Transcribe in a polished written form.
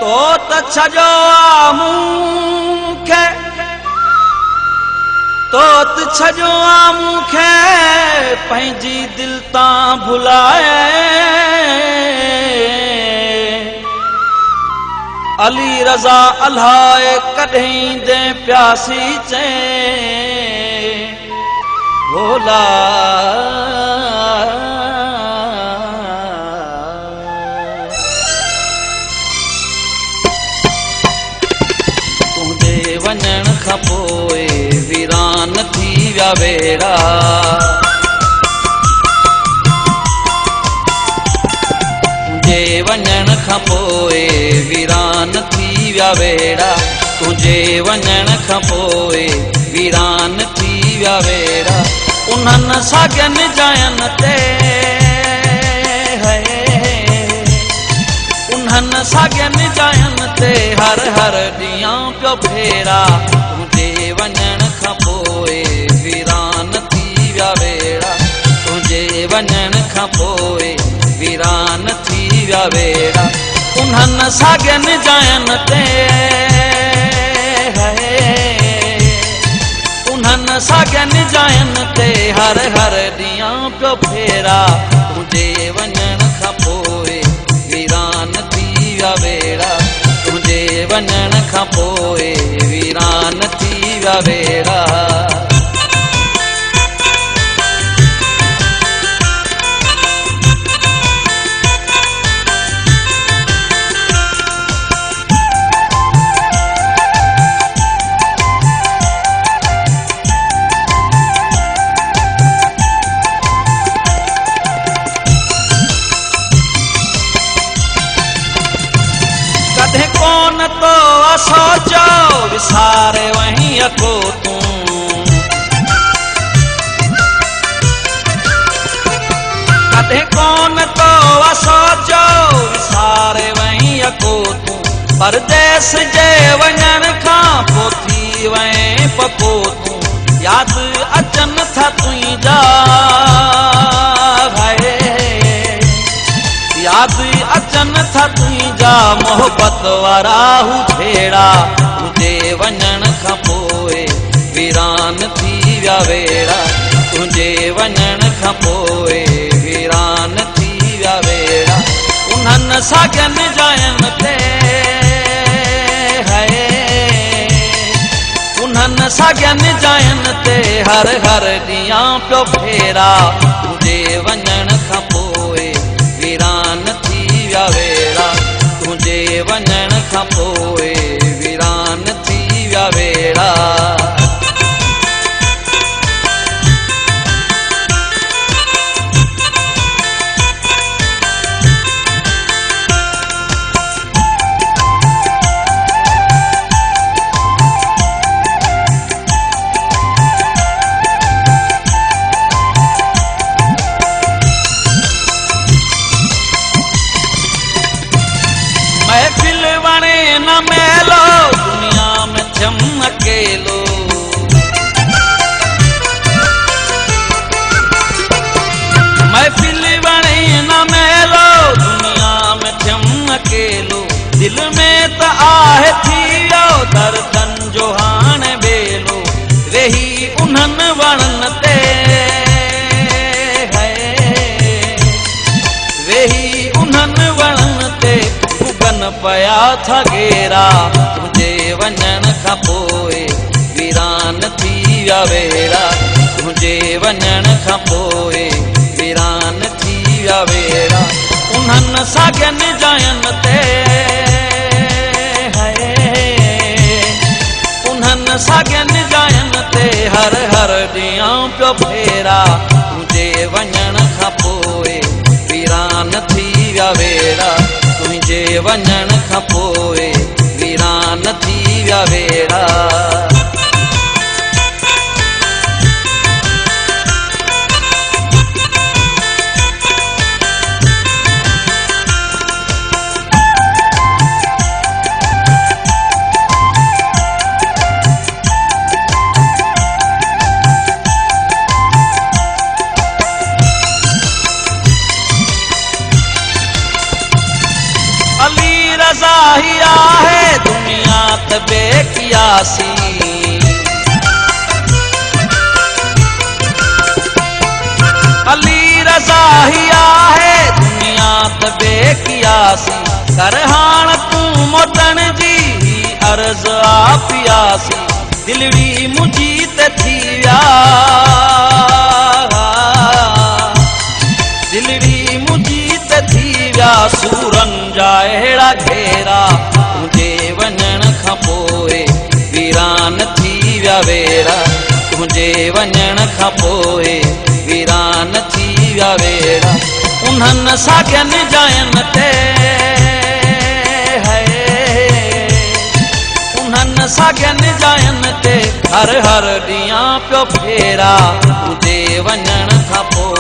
तो छजो मूंखे तो छजो मूंखे पंहिंजी दिल तां भुलाए अली रज़ा अल्हाए कॾहिं दे प्यासी चे भोला तुंहिंजे वञण खां पोइ वीरान थी विया वेड़ा तुंहिंजे वञण खां पोइ वीरान थी विया वेड़ा तुंहिंजे वञण खां पोइ वीरान थी विया वेड़ा उन्हनि साॻियनि जायनि ते उन्हनि साॻियनि जायनि ते हर हर ॾींहुं पियो फेरा तुंहिंजे वञण खां पोइ वीरान थी विया वेड़ा तुंहिंजे वञण खां पोइ वीरान थी विया वेड़ा उन्हनि साॻियनि जायनि ते उन्हनि साॻियनि जायनि ते हर हर ॾींहुं पियो फेरा तुंहिंजे वञण खां पोइ वीरान थी विया वेड़ा तुंहिंजे वञण खां पोइ वीरान थी विया वेड़ा कौन तो सोचो विसारे वहीं अको तूं कदे कौन तो सोचो विसारे वहीं अको तूं परदेस जे वञण खां पोइ थी वएं पको तूं यादि अचनि था तुंहिंजा यादि अचनि था तुंहिंजा मोहबत वारा हू भेड़ा तुंहिंजे वञण खां पोइ वीरान थी विया वेड़ा तुंहिंजे वञण खां पोइ वीरान थी विया वेड़ा उन्हनि साॻियनि जायनि ते उन्हनि साॻियनि जायनि ते हर हर ॾींहुं पियो फेरा तुंहिंजे वञण खां पोइ वीरान थी विया वेड़ा तुंहिंजे वञण खां पोइ वीरान थी विया वेड़ा महफिल वणे न मेलो दुनिया में जम अकेलो महफिल वणे न मेलो दुनिया में जम अकेलो दिल में त आहे थी वियो दर्दन जो हाणे बेलो वेही उन्हनि वणनि ते वेही उन्हनि वणनि ते पया था घेरा तुंहिंजे वञण खां पोइ वीरान थी विया वेड़ा तुंहिंजे वञण खां पोइ वीरान थी विया वेड़ा उन्हनि साॻियनि जायनि ते उन्हनि साॻियनि जायनि ते हर हर ॾींहुं पियो फेरा तुंहिंजे वञण खां पोइ वीरान थी विया वेड़ा तुंहिंजे वञण खां पोइ वीरान थी विया वेड़ा ही आहे दुनिया त बेकियासी। अली रज़ा ही आहे दुनिया त बेकियासी। कर हाण तूं मोटण जी अर्ज़ आ पियासी। दिलड़ी मुंहिंजी त थी विया, दिलड़ी मुंहिंजी त थी विया सूरनि जा अहिड़ा घेरा। तुंहिंजे वञण खां पोइ वीरान थी विया वेड़ा। तुंहिंजे वञण खां पोइ वीरान थी विया वेड़ा। उन्हनि साॻियनि जायनि ते उन्हनि साॻियनि जायनि ते हर हर ॾींहुं पियो फेरा। तुंहिंजे वञण खां पोइ